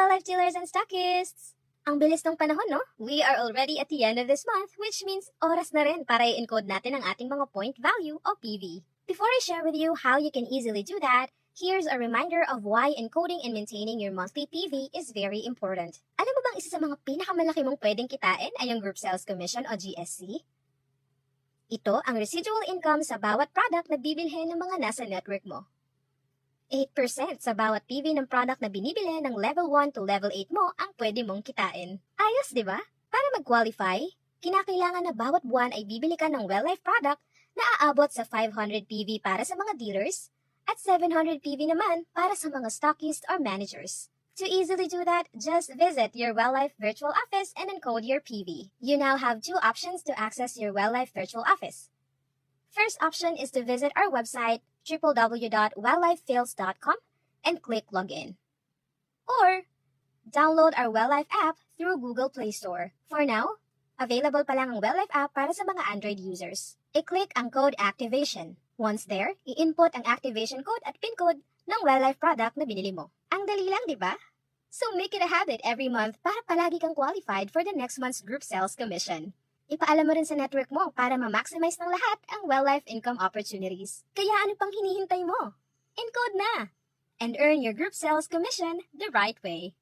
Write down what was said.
Welllife dealers and stockists! Ang bilis ng panahon, no? We are already at the end of this month, which means oras na rin para i-encode natin ang ating mga point value o PV. Before I share with you how you can easily do that, here's a reminder of why encoding and maintaining your monthly PV is very important. Alam mo bang isa sa mga pinakamalaki mong pwedeng kitain ay yung Group Sales Commission o GSC? Ito ang residual income sa bawat product na bibilhin ng mga nasa network mo. 8% sa bawat PV ng product na binibili ng level 1 to level 8 mo ang pwede mong kitain. Ayos, di ba? Para mag-qualify, kinakailangan na bawat buwan ay bibili ka ng Welllife product na aabot sa 500 PV para sa mga dealers at 700 PV naman para sa mga stockists or managers. To easily do that, just visit your Welllife virtual office and encode your PV. You now have two options to access your Welllife virtual office. First option is to visit our website www.welllifefields.com and click Login. Or, download our Welllife app through Google Play Store. For now, available pa lang ang Welllife app para sa mga Android users. I-click ang code activation. Once there, i-input ang activation code at PIN code ng Welllife product na binili mo. Ang dali lang, di ba? So make it a habit every month para palagi kang qualified for the next month's group sales commission. Ipaalam mo rin sa network mo para ma-maximize ng lahat ang Welllife income opportunities. Kaya ano pang hinihintay mo? Encode na! And earn your group sales commission the right way.